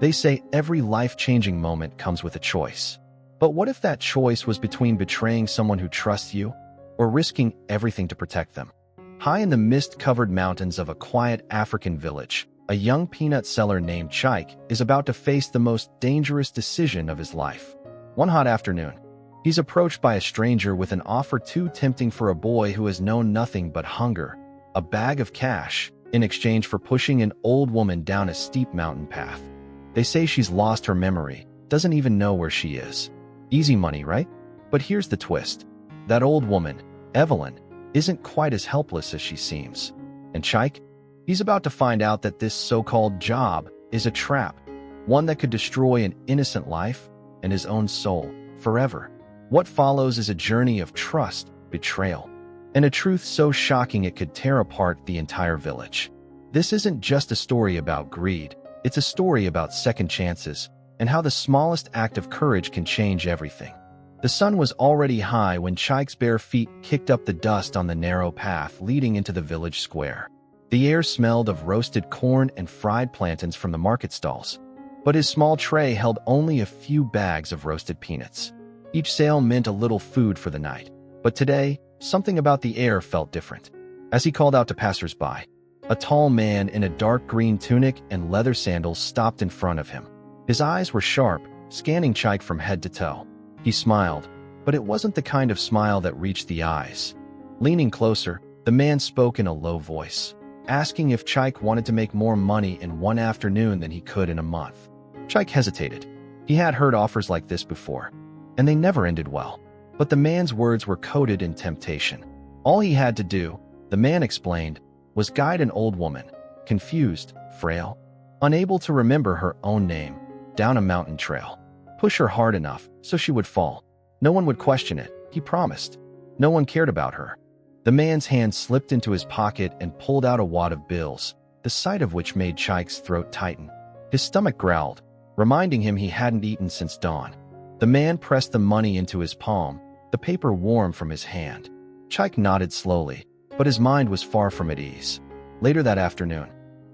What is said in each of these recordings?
They say every life-changing moment comes with a choice. But what if that choice was between betraying someone who trusts you or risking everything to protect them? High in the mist-covered mountains of a quiet African village, a young peanut seller named Chike is about to face the most dangerous decision of his life. One hot afternoon, he's approached by a stranger with an offer too tempting for a boy who has known nothing but hunger: a bag of cash in exchange for pushing an old woman down a steep mountain path. They say she's lost her memory, doesn't even know where she is. Easy money, right? But here's the twist. That old woman, Evelyn, isn't quite as helpless as she seems. And Chike? He's about to find out that this so-called job is a trap, one that could destroy an innocent life and his own soul forever. What follows is a journey of trust, betrayal, and a truth so shocking it could tear apart the entire village. This isn't just a story about greed, it's a story about second chances and how the smallest act of courage can change everything. The sun was already high when Chike's bare feet kicked up the dust on the narrow path leading into the village square. The air smelled of roasted corn and fried plantains from the market stalls, but his small tray held only a few bags of roasted peanuts. Each sale meant a little food for the night, but today, something about the air felt different. As he called out to passers-by, a tall man in a dark green tunic and leather sandals stopped in front of him. His eyes were sharp, scanning Chike from head to toe. He smiled, but it wasn't the kind of smile that reached the eyes. Leaning closer, the man spoke in a low voice, asking if Chike wanted to make more money in one afternoon than he could in a month. Chike hesitated. He had heard offers like this before, and they never ended well. But the man's words were coated in temptation. All he had to do, the man explained, was guide an old woman, confused, frail, unable to remember her own name, down a mountain trail. Push her hard enough so she would fall. No one would question it, he promised. No one cared about her. The man's hand slipped into his pocket and pulled out a wad of bills, the sight of which made Chike's throat tighten. His stomach growled, reminding him he hadn't eaten since dawn. The man pressed the money into his palm, the paper warm from his hand. Chike nodded slowly, but his mind was far from at ease. Later that afternoon,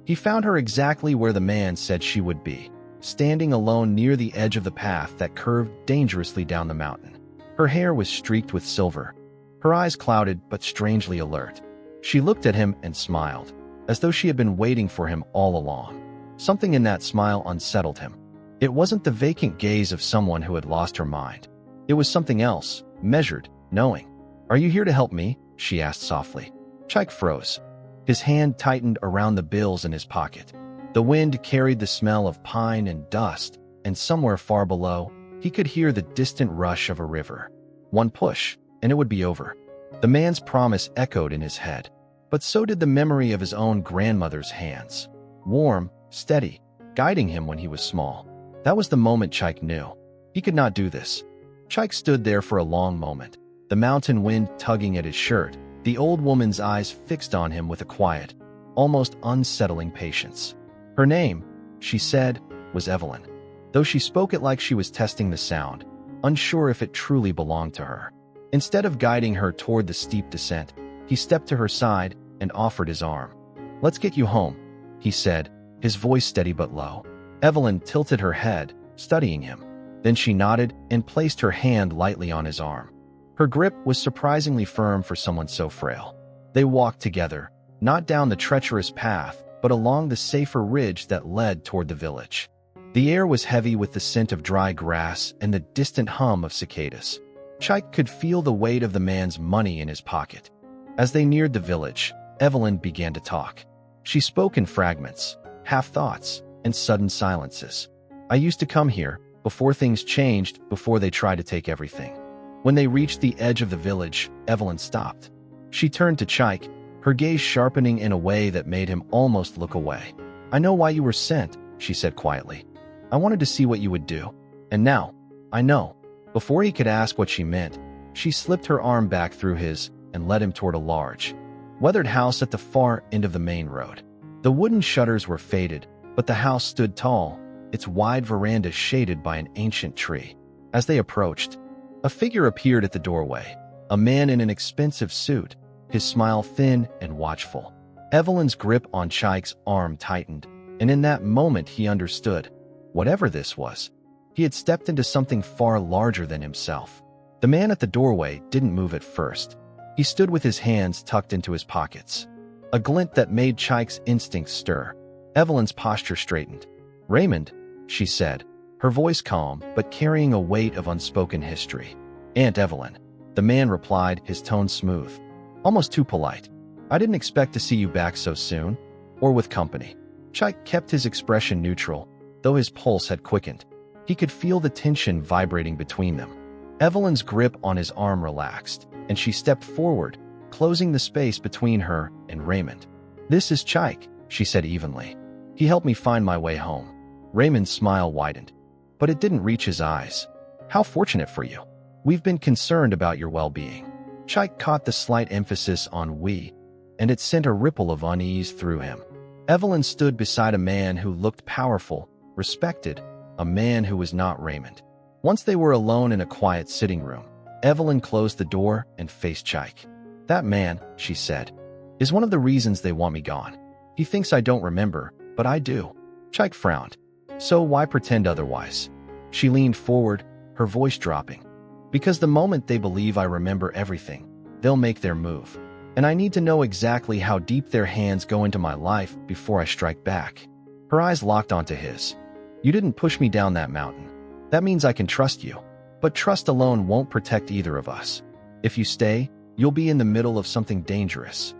he found her exactly where the man said she would be, standing alone near the edge of the path that curved dangerously down the mountain. Her hair was streaked with silver, her eyes clouded but strangely alert. She looked at him and smiled, as though she had been waiting for him all along. Something in that smile unsettled him. It wasn't the vacant gaze of someone who had lost her mind. It was something else, measured, knowing. "Are you here to help me?" she asked softly. Chike froze. His hand tightened around the bills in his pocket. The wind carried the smell of pine and dust, and somewhere far below, he could hear the distant rush of a river. One push, and it would be over. The man's promise echoed in his head, but so did the memory of his own grandmother's hands. Warm, steady, guiding him when he was small. That was the moment Chike knew. He could not do this. Chike stood there for a long moment, the mountain wind tugging at his shirt, the old woman's eyes fixed on him with a quiet, almost unsettling patience. Her name, she said, was Evelyn, though she spoke it like she was testing the sound, unsure if it truly belonged to her. Instead of guiding her toward the steep descent, he stepped to her side and offered his arm. "Let's get you home," he said, his voice steady but low. Evelyn tilted her head, studying him. Then she nodded and placed her hand lightly on his arm. Her grip was surprisingly firm for someone so frail. They walked together, not down the treacherous path, but along the safer ridge that led toward the village. The air was heavy with the scent of dry grass and the distant hum of cicadas. Chike could feel the weight of the man's money in his pocket. As they neared the village, Evelyn began to talk. She spoke in fragments, half-thoughts, and sudden silences. "I used to come here, before things changed, before they tried to take everything." When they reached the edge of the village, Evelyn stopped. She turned to Chike, her gaze sharpening in a way that made him almost look away. "I know why you were sent," she said quietly. "I wanted to see what you would do. And now, I know." Before he could ask what she meant, she slipped her arm back through his and led him toward a large, weathered house at the far end of the main road. The wooden shutters were faded, but the house stood tall, its wide veranda shaded by an ancient tree. As they approached, a figure appeared at the doorway, a man in an expensive suit, his smile thin and watchful. Evelyn's grip on Chike's arm tightened, and in that moment he understood. Whatever this was, he had stepped into something far larger than himself. The man at the doorway didn't move at first. He stood with his hands tucked into his pockets, a glint that made Chike's instincts stir. Evelyn's posture straightened. "Raymond," she said, her voice calm but carrying a weight of unspoken history. "Aunt Evelyn," the man replied, his tone smooth, almost too polite. "I didn't expect to see you back so soon, or with company." Chike kept his expression neutral, though his pulse had quickened. He could feel the tension vibrating between them. Evelyn's grip on his arm relaxed, and she stepped forward, closing the space between her and Raymond. "This is Chike," she said evenly. "He helped me find my way home." Raymond's smile widened, but it didn't reach his eyes. "How fortunate for you. We've been concerned about your well-being." Chike caught the slight emphasis on "we," and it sent a ripple of unease through him. Evelyn stood beside a man who looked powerful, respected, a man who was not Raymond. Once they were alone in a quiet sitting room, Evelyn closed the door and faced Chike. "That man," she said, "is one of the reasons they want me gone. He thinks I don't remember, but I do." Chike frowned. "So why pretend otherwise?" She leaned forward, her voice dropping. "Because the moment they believe I remember everything, they'll make their move. And I need to know exactly how deep their hands go into my life before I strike back." Her eyes locked onto his. "You didn't push me down that mountain. That means I can trust you. But trust alone won't protect either of us. If you stay, you'll be in the middle of something dangerous."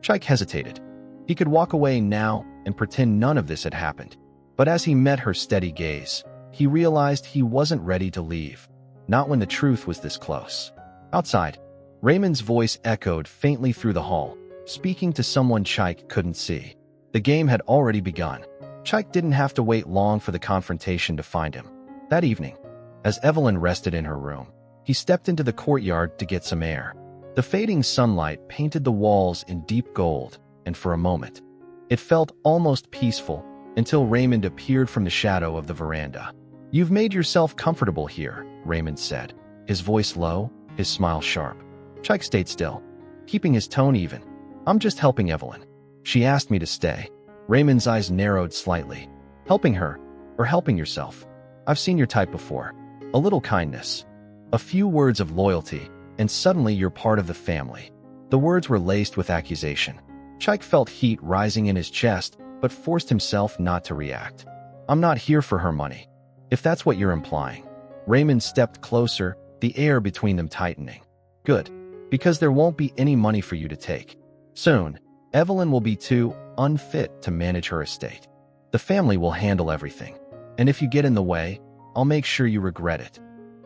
Chike hesitated. He could walk away now and pretend none of this had happened. But as he met her steady gaze, he realized he wasn't ready to leave. Not when the truth was this close. Outside, Raymond's voice echoed faintly through the hall, speaking to someone Chike couldn't see. The game had already begun. Chike didn't have to wait long for the confrontation to find him. That evening, as Evelyn rested in her room, he stepped into the courtyard to get some air. The fading sunlight painted the walls in deep gold, and for a moment, it felt almost peaceful until Raymond appeared from the shadow of the veranda. "You've made yourself comfortable here," Raymond said, his voice low, his smile sharp. Chike stayed still, keeping his tone even. "I'm just helping Evelyn. She asked me to stay." Raymond's eyes narrowed slightly. "Helping her, or helping yourself? I've seen your type before. A little kindness, a few words of loyalty, and suddenly you're part of the family." The words were laced with accusation. Chike felt heat rising in his chest, but forced himself not to react. "I'm not here for her money, if that's what you're implying." Raymond stepped closer, the air between them tightening. "Good, because there won't be any money for you to take. Soon, Evelyn will be too unfit to manage her estate. The family will handle everything. And if you get in the way, I'll make sure you regret it."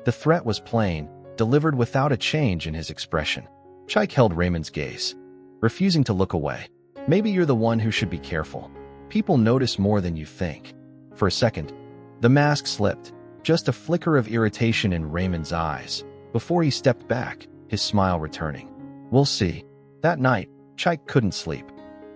The threat was plain, delivered without a change in his expression. Chike held Raymond's gaze, refusing to look away. "Maybe you're the one who should be careful. People notice more than you think." For a second, the mask slipped, just a flicker of irritation in Raymond's eyes, before he stepped back, his smile returning. "We'll see." That night, Chike couldn't sleep.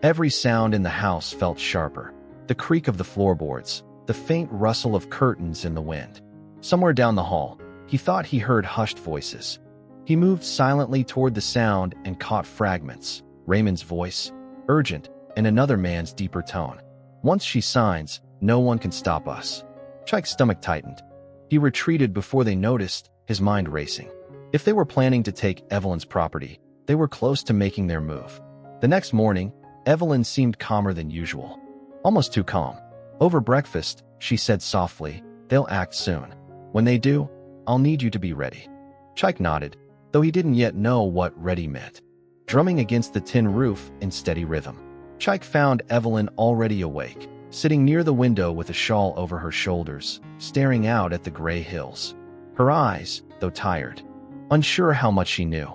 Every sound in the house felt sharper. The creak of the floorboards, the faint rustle of curtains in the wind. Somewhere down the hall, he thought he heard hushed voices. He moved silently toward the sound and caught fragments. Raymond's voice, urgent, and another man's deeper tone. "Once she signs, no one can stop us." Chike's stomach tightened. He retreated before they noticed, his mind racing. If they were planning to take Evelyn's property, they were close to making their move. The next morning, Evelyn seemed calmer than usual. Almost too calm. "Over breakfast," she said softly, "they'll act soon. When they do, I'll need you to be ready." Chike nodded, though he didn't yet know what ready meant. Drumming against the tin roof in steady rhythm. Chike found Evelyn already awake, sitting near the window with a shawl over her shoulders, staring out at the gray hills. Her eyes, though tired, unsure how much she knew.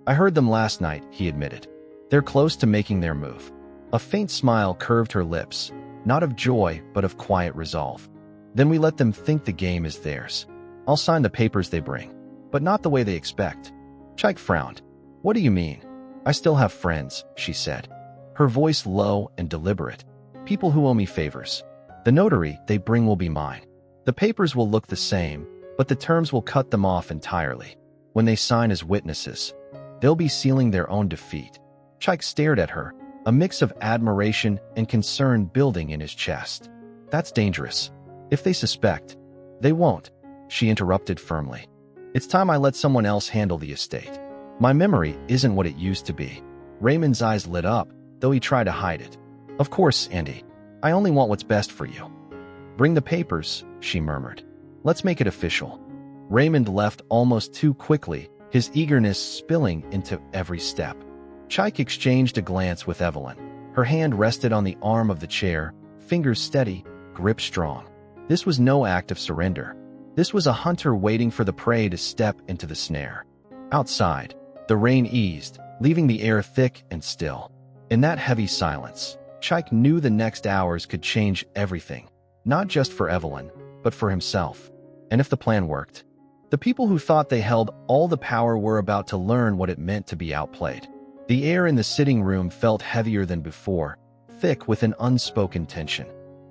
"I heard them last night," he admitted. "They're close to making their move." A faint smile curved her lips, not of joy but of quiet resolve. "Then we let them think the game is theirs. I'll sign the papers they bring, but not the way they expect." Chike frowned. "What do you mean?" "I still have friends," she said, her voice low and deliberate. "People who owe me favors. The notary they bring will be mine. The papers will look the same, but the terms will cut them off entirely. When they sign as witnesses, they'll be sealing their own defeat." Chike stared at her, a mix of admiration and concern building in his chest. "That's dangerous." If they suspect, they won't, she interrupted firmly. It's time I let someone else handle the estate. My memory isn't what it used to be. Raymond's eyes lit up, though he tried to hide it. Of course, Andy. I only want what's best for you. Bring the papers, she murmured. Let's make it official. Raymond left almost too quickly, his eagerness spilling into every step. Chike exchanged a glance with Evelyn. Her hand rested on the arm of the chair, fingers steady, grip strong. This was no act of surrender. This was a hunter waiting for the prey to step into the snare. Outside, the rain eased, leaving the air thick and still. In that heavy silence, Chike knew the next hours could change everything, not just for Evelyn, but for himself. And if the plan worked, the people who thought they held all the power were about to learn what it meant to be outplayed. The air in the sitting room felt heavier than before, thick with an unspoken tension.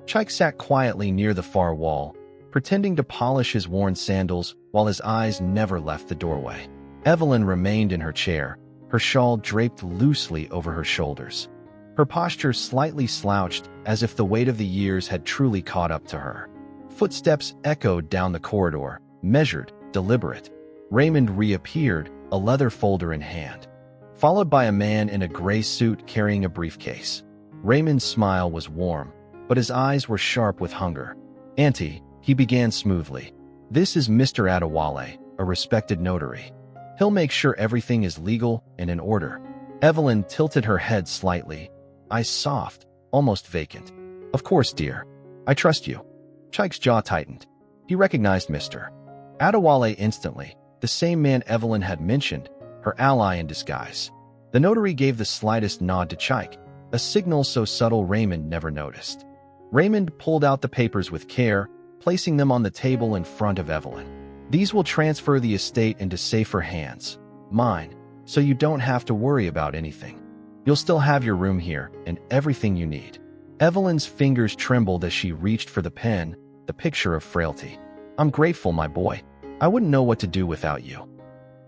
Chike sat quietly near the far wall, pretending to polish his worn sandals while his eyes never left the doorway. Evelyn remained in her chair, her shawl draped loosely over her shoulders. Her posture slightly slouched, as if the weight of the years had truly caught up to her. Footsteps echoed down the corridor, measured, deliberate. Raymond reappeared, a leather folder in hand, followed by a man in a gray suit carrying a briefcase. Raymond's smile was warm, but his eyes were sharp with hunger. Auntie, he began smoothly. This is Mr. Adewale, a respected notary. He'll make sure everything is legal and in order. Evelyn tilted her head slightly, eyes soft, almost vacant. Of course, dear. I trust you. Chike's jaw tightened. He recognized Mr. Adewale instantly, the same man Evelyn had mentioned, her ally in disguise. The notary gave the slightest nod to Chike, a signal so subtle Raymond never noticed. Raymond pulled out the papers with care, placing them on the table in front of Evelyn. These will transfer the estate into safer hands, mine, so you don't have to worry about anything. You'll still have your room here and everything you need. Evelyn's fingers trembled as she reached for the pen, the picture of frailty. I'm grateful, my boy. I wouldn't know what to do without you.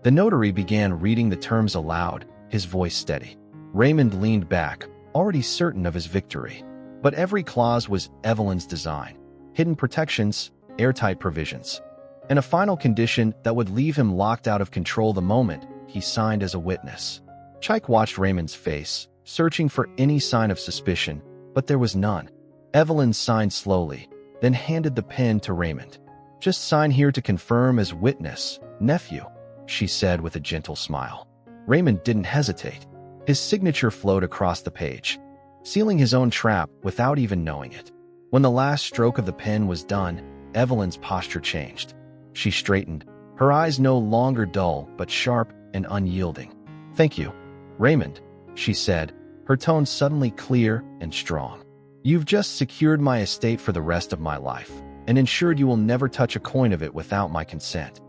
The notary began reading the terms aloud, his voice steady. Raymond leaned back, already certain of his victory. But every clause was Evelyn's design. Hidden protections, airtight provisions, and a final condition that would leave him locked out of control the moment he signed as a witness. Chike watched Raymond's face, searching for any sign of suspicion, but there was none. Evelyn signed slowly, then handed the pen to Raymond. Just sign here to confirm as witness, nephew, she said with a gentle smile. Raymond didn't hesitate. His signature flowed across the page, sealing his own trap without even knowing it. When the last stroke of the pen was done, Evelyn's posture changed. She straightened, her eyes no longer dull but sharp and unyielding. Thank you, Raymond, she said, her tone suddenly clear and strong. You've just secured my estate for the rest of my life and ensured you will never touch a coin of it without my consent.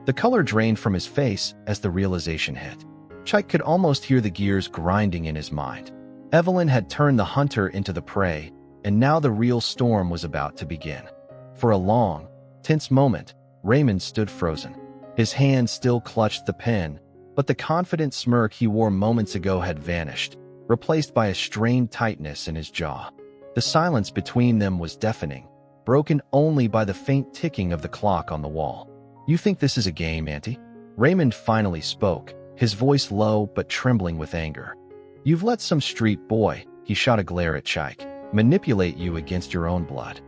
The color drained from his face as the realization hit. Chike could almost hear the gears grinding in his mind. Evelyn had turned the hunter into the prey, and now the real storm was about to begin. For a long, tense moment, Raymond stood frozen. His hand still clutched the pen, but the confident smirk he wore moments ago had vanished, replaced by a strained tightness in his jaw. The silence between them was deafening, broken only by the faint ticking of the clock on the wall. You think this is a game, Auntie? Raymond finally spoke, his voice low but trembling with anger. You've let some street boy, he shot a glare at Chike, manipulate you against your own blood.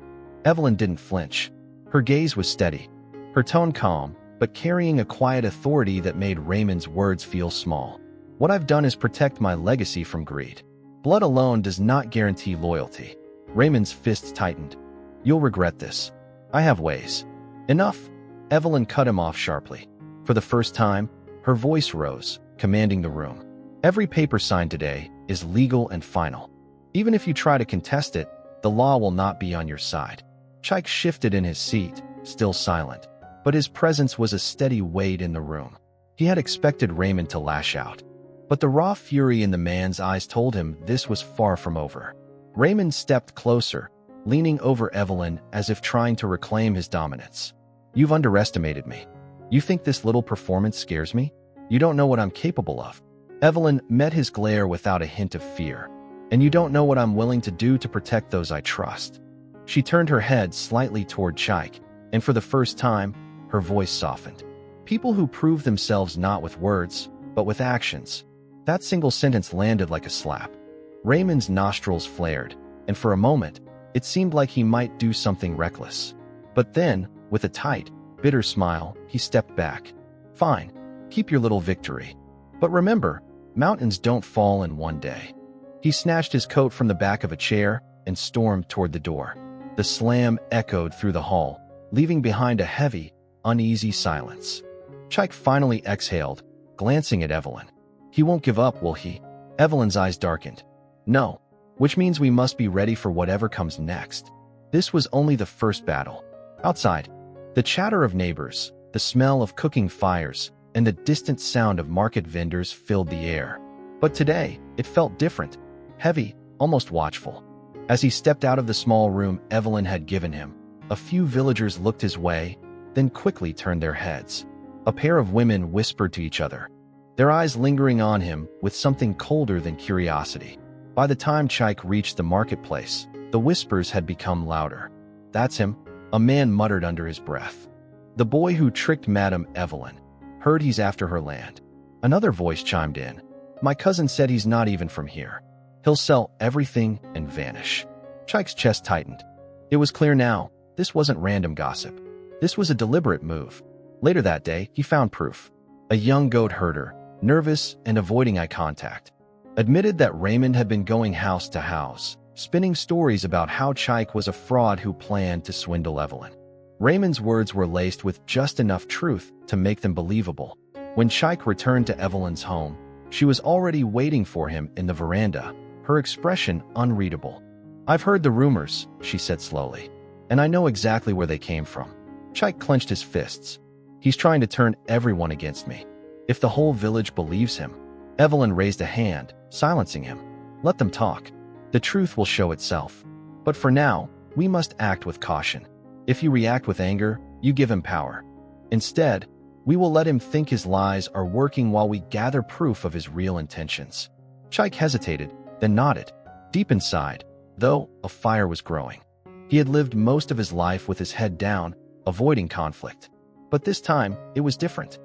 Evelyn didn't flinch. Her gaze was steady, her tone calm, but carrying a quiet authority that made Raymond's words feel small. What I've done is protect my legacy from greed. Blood alone does not guarantee loyalty. Raymond's fists tightened. You'll regret this. I have ways. Enough. Evelyn cut him off sharply. For the first time, her voice rose, commanding the room. Every paper signed today is legal and final. Even if you try to contest it, the law will not be on your side. Chike shifted in his seat, still silent, but his presence was a steady weight in the room. He had expected Raymond to lash out, but the raw fury in the man's eyes told him this was far from over. Raymond stepped closer, leaning over Evelyn as if trying to reclaim his dominance. You've underestimated me. You think this little performance scares me? You don't know what I'm capable of. Evelyn met his glare without a hint of fear. And you don't know what I'm willing to do to protect those I trust. She turned her head slightly toward Chike, and for the first time, her voice softened. People who prove themselves not with words, but with actions. That single sentence landed like a slap. Raymond's nostrils flared, and for a moment, it seemed like he might do something reckless. But then, with a tight, bitter smile, he stepped back. Fine, keep your little victory. But remember, mountains don't fall in one day. He snatched his coat from the back of a chair and stormed toward the door. The slam echoed through the hall, leaving behind a heavy, uneasy silence. Chike finally exhaled, glancing at Evelyn. He won't give up, will he? Evelyn's eyes darkened. No, which means we must be ready for whatever comes next. This was only the first battle. Outside, the chatter of neighbors, the smell of cooking fires, and the distant sound of market vendors filled the air. But today, it felt different, heavy, almost watchful. As he stepped out of the small room Evelyn had given him, a few villagers looked his way, then quickly turned their heads. A pair of women whispered to each other, their eyes lingering on him with something colder than curiosity. By the time Chike reached the marketplace, the whispers had become louder. That's him, a man muttered under his breath. The boy who tricked Madame Evelyn. Heard he's after her land. Another voice chimed in. My cousin said he's not even from here. He'll sell everything and vanish. Chike's chest tightened. It was clear now, this wasn't random gossip. This was a deliberate move. Later that day, he found proof. A young goat herder, nervous and avoiding eye contact, admitted that Raymond had been going house to house, spinning stories about how Chike was a fraud who planned to swindle Evelyn. Raymond's words were laced with just enough truth to make them believable. When Chike returned to Evelyn's home, she was already waiting for him in the veranda, her expression unreadable. I've heard the rumors, she said slowly, and I know exactly where they came from. Chike clenched his fists. He's trying to turn everyone against me. If the whole village believes him. Evelyn raised a hand, silencing him. Let them talk. The truth will show itself. But for now, we must act with caution. If you react with anger, you give him power. Instead, we will let him think his lies are working while we gather proof of his real intentions. Chike hesitated, then nodded. Deep inside, though, a fire was growing. He had lived most of his life with his head down, avoiding conflict. But this time, it was different.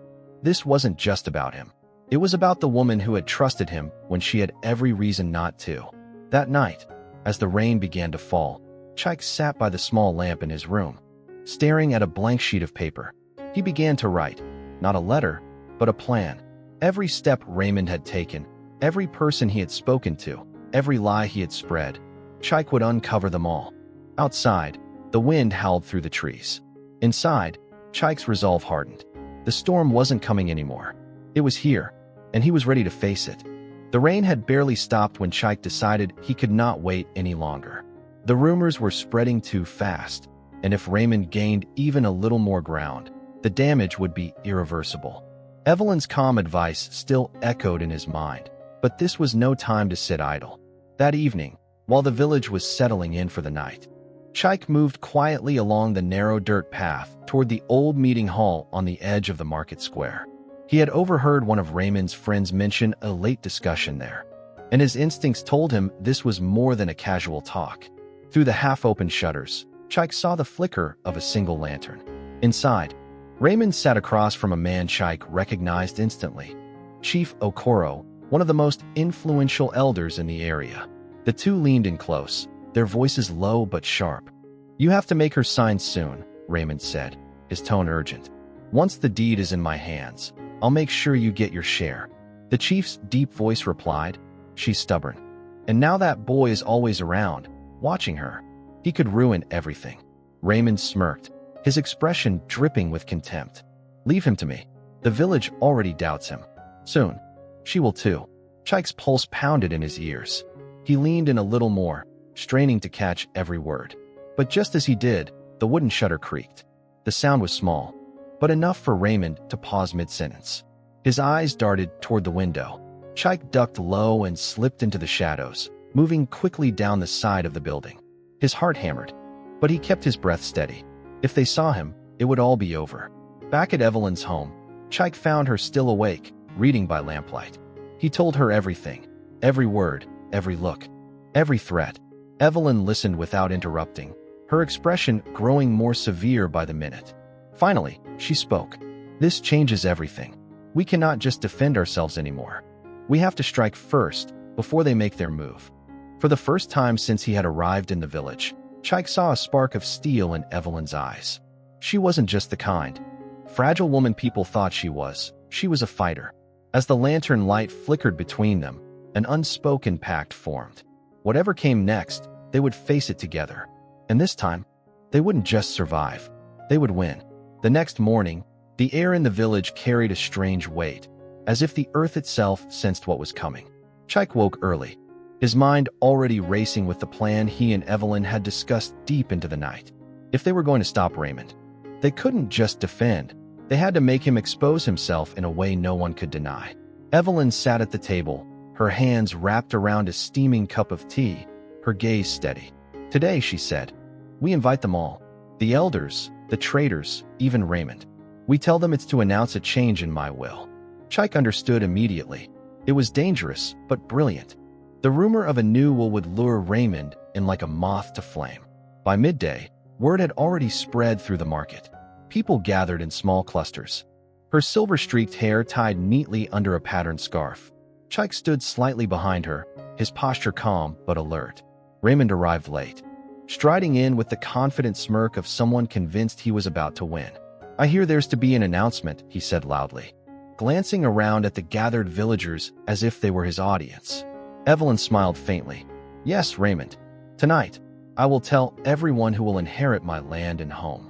This wasn't just about him. It was about the woman who had trusted him when she had every reason not to. That night, as the rain began to fall, Chike sat by the small lamp in his room, staring at a blank sheet of paper. He began to write, not a letter, but a plan. Every step Raymond had taken, every person he had spoken to, every lie he had spread, Chike would uncover them all. Outside, the wind howled through the trees. Inside, Chike's resolve hardened. The storm wasn't coming anymore. It was here, and he was ready to face it. The rain had barely stopped when Chike decided he could not wait any longer. The rumors were spreading too fast, and if Raymond gained even a little more ground, the damage would be irreversible. Evelyn's calm advice still echoed in his mind, but this was no time to sit idle. That evening, while the village was settling in for the night, Chike moved quietly along the narrow dirt path toward the old meeting hall on the edge of the market square. He had overheard one of Raymond's friends mention a late discussion there, and his instincts told him this was more than a casual talk. Through the half-open shutters, Chike saw the flicker of a single lantern. Inside, Raymond sat across from a man Chike recognized instantly. Chief Okoro, one of the most influential elders in the area. The two leaned in close, their voices low but sharp. You have to make her sign soon, Raymond said, his tone urgent. Once the deed is in my hands, I'll make sure you get your share. The chief's deep voice replied, she's stubborn. And now that boy is always around, watching her. He could ruin everything. Raymond smirked, his expression dripping with contempt. Leave him to me. The village already doubts him. Soon, she will too. Chike's pulse pounded in his ears. He leaned in a little more, straining to catch every word. But just as he did, the wooden shutter creaked. The sound was small, but enough for Raymond to pause mid-sentence. His eyes darted toward the window. Chike ducked low and slipped into the shadows, moving quickly down the side of the building. His heart hammered, but he kept his breath steady. If they saw him, it would all be over. Back at Evelyn's home, Chike found her still awake, reading by lamplight. He told her everything, every word, every look, every threat. Evelyn listened without interrupting, her expression growing more severe by the minute. Finally, she spoke. "This changes everything. We cannot just defend ourselves anymore. We have to strike first, before they make their move." For the first time since he had arrived in the village, Chike saw a spark of steel in Evelyn's eyes. She wasn't just the kind, fragile woman people thought she was. She was a fighter. As the lantern light flickered between them, an unspoken pact formed. Whatever came next, they would face it together. And this time, they wouldn't just survive. They would win. The next morning, the air in the village carried a strange weight, as if the earth itself sensed what was coming. Chike woke early, his mind already racing with the plan he and Evelyn had discussed deep into the night. If they were going to stop Raymond, they couldn't just defend. They had to make him expose himself in a way no one could deny. Evelyn sat at the table, her hands wrapped around a steaming cup of tea, her gaze steady. "Today," she said, "we invite them all. The elders, the traitors, even Raymond. We tell them it's to announce a change in my will." Chike understood immediately. It was dangerous, but brilliant. The rumor of a new will would lure Raymond in like a moth to flame. By midday, word had already spread through the market. People gathered in small clusters, her silver-streaked hair tied neatly under a patterned scarf. Chike stood slightly behind her, his posture calm but alert. Raymond arrived late, striding in with the confident smirk of someone convinced he was about to win. "I hear there's to be an announcement," he said loudly, glancing around at the gathered villagers as if they were his audience. Evelyn smiled faintly. "Yes, Raymond. Tonight, I will tell everyone who will inherit my land and home."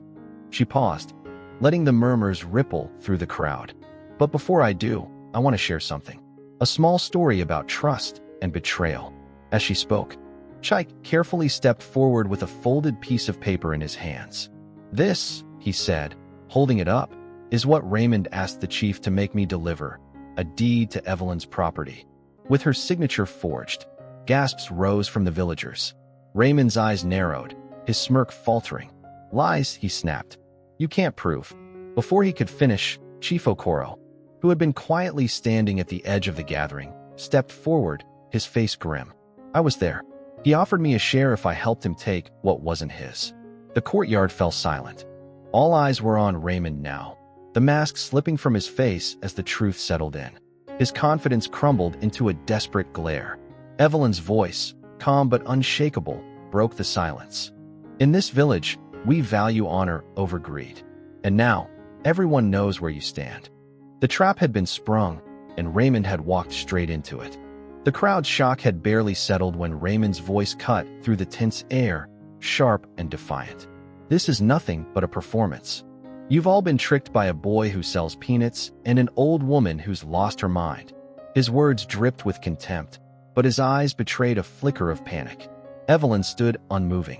She paused, letting the murmurs ripple through the crowd. "But before I do, I want to share something. A small story about trust and betrayal." As she spoke, Chike carefully stepped forward with a folded piece of paper in his hands. "This," he said, holding it up, "is what Raymond asked the chief to make me deliver, a deed to Evelyn's property." With her signature forged, gasps rose from the villagers. Raymond's eyes narrowed, his smirk faltering. "Lies," he snapped. "You can't prove." Before he could finish, Chief Okoro, who had been quietly standing at the edge of the gathering, stepped forward, his face grim. "I was there. He offered me a share if I helped him take what wasn't his." The courtyard fell silent. All eyes were on Raymond now, the mask slipping from his face as the truth settled in. His confidence crumbled into a desperate glare. Evelyn's voice, calm but unshakable, broke the silence. "In this village, we value honor over greed. And now, everyone knows where you stand." The trap had been sprung, and Raymond had walked straight into it. The crowd's shock had barely settled when Raymond's voice cut through the tense air, sharp and defiant. "This is nothing but a performance. You've all been tricked by a boy who sells peanuts and an old woman who's lost her mind." His words dripped with contempt, but his eyes betrayed a flicker of panic. Evelyn stood unmoving,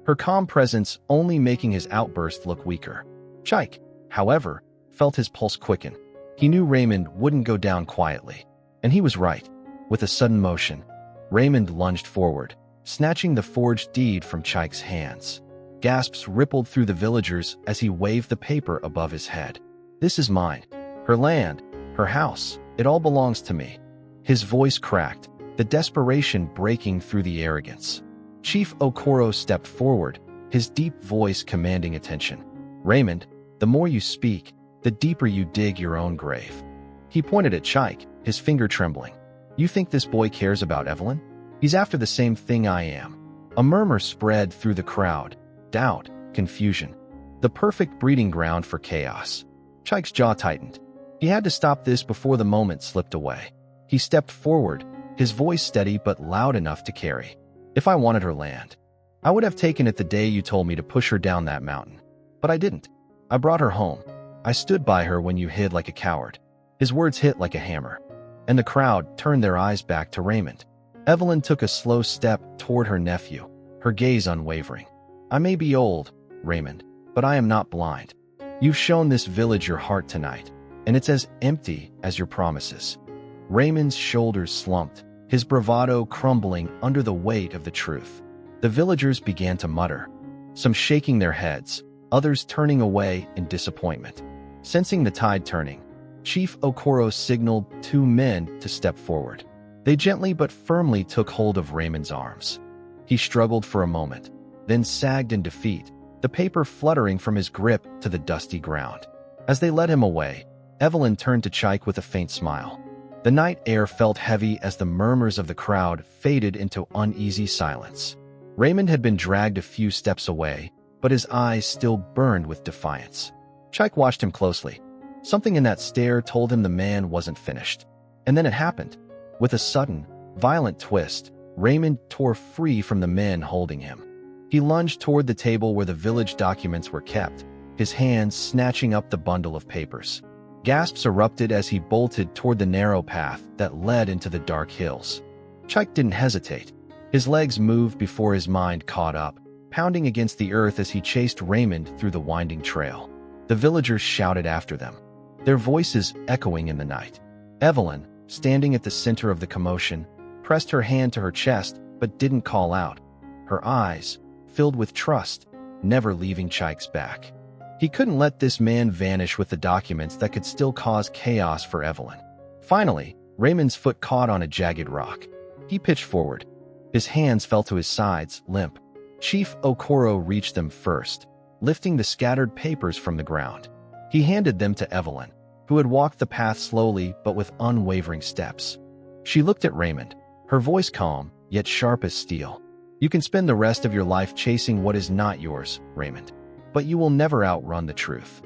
her calm presence only making his outburst look weaker. Chike, however, felt his pulse quicken. He knew Raymond wouldn't go down quietly, and he was right. With a sudden motion, Raymond lunged forward, snatching the forged deed from Chike's hands. Gasps rippled through the villagers as he waved the paper above his head. "This is mine. Her land, her house, it all belongs to me." His voice cracked, the desperation breaking through the arrogance. Chief Okoro stepped forward, his deep voice commanding attention. "Raymond, the more you speak, the deeper you dig your own grave." He pointed at Chike, his finger trembling. "You think this boy cares about Evelyn? He's after the same thing I am." A murmur spread through the crowd. Doubt, confusion. The perfect breeding ground for chaos. Chike's jaw tightened. He had to stop this before the moment slipped away. He stepped forward, his voice steady but loud enough to carry. "If I wanted her land, I would have taken it the day you told me to push her down that mountain. But I didn't. I brought her home. I stood by her when you hid like a coward." His words hit like a hammer, and the crowd turned their eyes back to Raymond. Evelyn took a slow step toward her nephew, her gaze unwavering. "I may be old, Raymond, but I am not blind. You've shown this village your heart tonight, and it's as empty as your promises." Raymond's shoulders slumped, his bravado crumbling under the weight of the truth. The villagers began to mutter, some shaking their heads, others turning away in disappointment. Sensing the tide turning, Chief Okoro signaled 2 men to step forward. They gently but firmly took hold of Raymond's arms. He struggled for a moment, then sagged in defeat, the paper fluttering from his grip to the dusty ground. As they led him away, Evelyn turned to Chike with a faint smile. The night air felt heavy as the murmurs of the crowd faded into uneasy silence. Raymond had been dragged a few steps away, but his eyes still burned with defiance. Chike watched him closely. Something in that stare told him the man wasn't finished. And then it happened. With a sudden, violent twist, Raymond tore free from the men holding him. He lunged toward the table where the village documents were kept, his hands snatching up the bundle of papers. Gasps erupted as he bolted toward the narrow path that led into the dark hills. Chike didn't hesitate. His legs moved before his mind caught up, pounding against the earth as he chased Raymond through the winding trail. The villagers shouted after them, their voices echoing in the night. Evelyn, standing at the center of the commotion, pressed her hand to her chest but didn't call out, her eyes filled with trust, never leaving Chike's back. He couldn't let this man vanish with the documents that could still cause chaos for Evelyn. Finally, Raymond's foot caught on a jagged rock. He pitched forward. His hands fell to his sides, limp. Chief Okoro reached them first, lifting the scattered papers from the ground. He handed them to Evelyn, who had walked the path slowly but with unwavering steps. She looked at Raymond, her voice calm, yet sharp as steel. You can spend the rest of your life chasing what is not yours, Raymond, but you will never outrun the truth.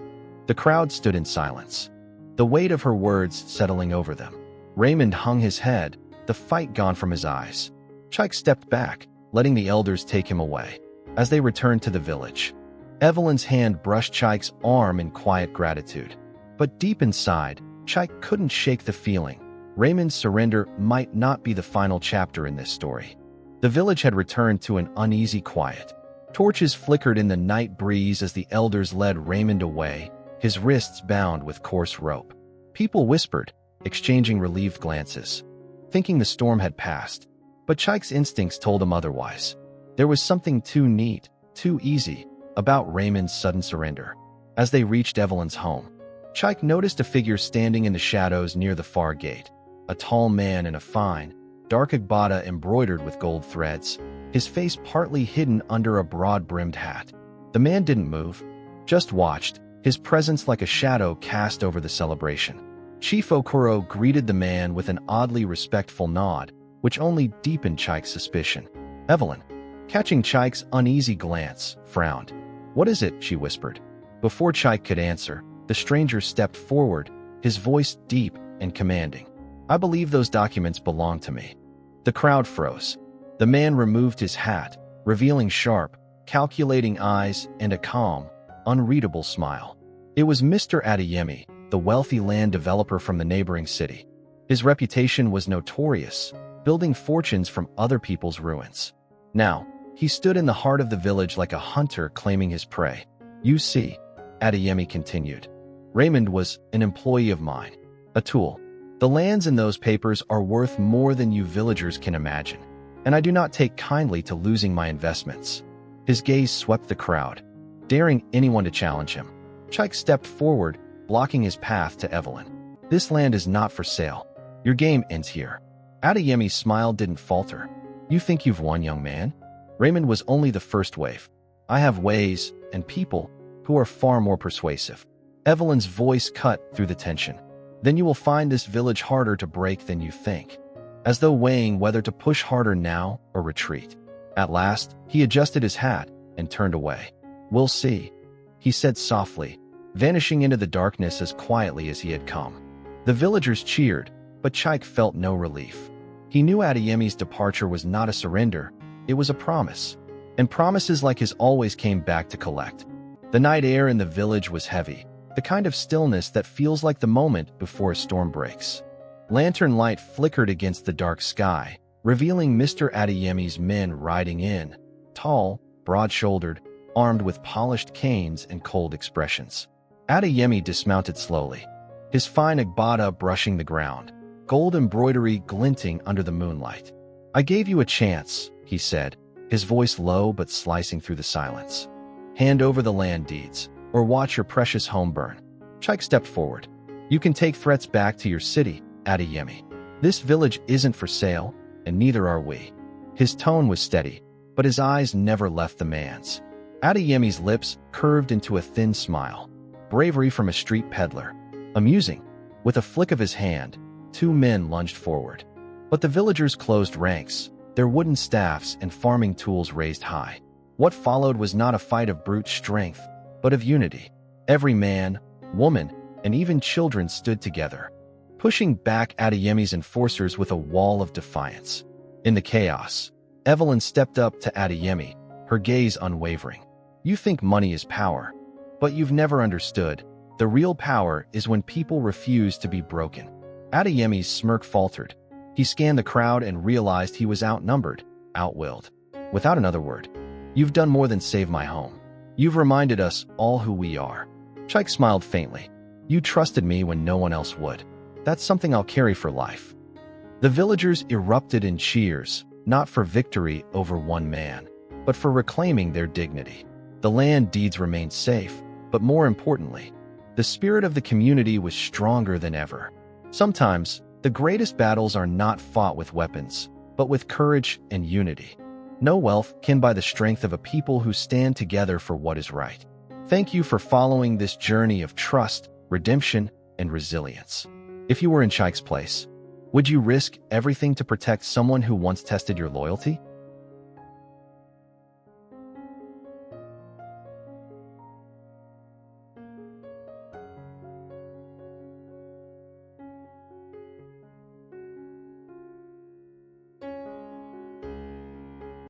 The crowd stood in silence, the weight of her words settling over them. Raymond hung his head, the fight gone from his eyes. Chike stepped back, letting the elders take him away. As they returned to the village, Evelyn's hand brushed Chike's arm in quiet gratitude. But deep inside, Chike couldn't shake the feeling. Raymond's surrender might not be the final chapter in this story. The village had returned to an uneasy quiet. Torches flickered in the night breeze as the elders led Raymond away, his wrists bound with coarse rope. People whispered, exchanging relieved glances, thinking the storm had passed. But Chike's instincts told him otherwise. There was something too neat, too easy, about Raymond's sudden surrender. As they reached Evelyn's home, Chike noticed a figure standing in the shadows near the far gate, a tall man in a fine, dark agbada embroidered with gold threads, his face partly hidden under a broad-brimmed hat. The man didn't move, just watched, his presence like a shadow cast over the celebration. Chief Okoro greeted the man with an oddly respectful nod, which only deepened Chike's suspicion. Evelyn, catching Chike's uneasy glance, frowned. "What is it?" she whispered. Before Chike could answer, the stranger stepped forward, his voice deep and commanding. "I believe those documents belong to me." The crowd froze. The man removed his hat, revealing sharp, calculating eyes and a calm, unreadable smile. It was Mr. Adeyemi, the wealthy land developer from the neighboring city. His reputation was notorious, building fortunes from other people's ruins. Now, he stood in the heart of the village like a hunter claiming his prey. "You see," Adeyemi continued, "Raymond was an employee of mine, a tool. The lands in those papers are worth more than you villagers can imagine, and I do not take kindly to losing my investments." His gaze swept the crowd, daring anyone to challenge him. Chike stepped forward, blocking his path to Evelyn. "This land is not for sale. Your game ends here." Adeyemi's smile didn't falter. "You think you've won, young man? Raymond was only the first wave. I have ways and people who are far more persuasive." Evelyn's voice cut through the tension. "Then you will find this village harder to break than you think," as though weighing whether to push harder now or retreat. At last, he adjusted his hat and turned away. "We'll see," he said softly, vanishing into the darkness as quietly as he had come. The villagers cheered, but Chike felt no relief. He knew Adeyemi's departure was not a surrender, it was a promise. And promises like his always came back to collect. The night air in the village was heavy, the kind of stillness that feels like the moment before a storm breaks. Lantern light flickered against the dark sky, revealing Mr. Adeyemi's men riding in, tall, broad-shouldered, armed with polished canes and cold expressions. Adeyemi dismounted slowly, his fine agbada brushing the ground, gold embroidery glinting under the moonlight. "I gave you a chance," he said, his voice low but slicing through the silence. "Hand over the land deeds, or watch your precious home burn." Chike stepped forward. "You can take threats back to your city, Adeyemi. This village isn't for sale, and neither are we." His tone was steady, but his eyes never left the man's. Adeyemi's lips curved into a thin smile. Bravery from a street peddler. Amusing. With a flick of his hand, two men lunged forward. But the villagers closed ranks, their wooden staffs and farming tools raised high. What followed was not a fight of brute strength, but of unity. Every man, woman, and even children stood together, pushing back Adeyemi's enforcers with a wall of defiance. In the chaos, Evelyn stepped up to Adeyemi, her gaze unwavering. You think money is power, but you've never understood. The real power is when people refuse to be broken. Adeyemi's smirk faltered. He scanned the crowd and realized he was outnumbered, outwilled. Without another word, "You've done more than save my home. You've reminded us all who we are." Chike smiled faintly. "You trusted me when no one else would. That's something I'll carry for life." The villagers erupted in cheers, not for victory over one man, but for reclaiming their dignity. The land deeds remained safe, but more importantly, the spirit of the community was stronger than ever. Sometimes, the greatest battles are not fought with weapons, but with courage and unity. No wealth can buy the strength of a people who stand together for what is right. Thank you for following this journey of trust, redemption, and resilience. If you were in Chike's place, would you risk everything to protect someone who once tested your loyalty?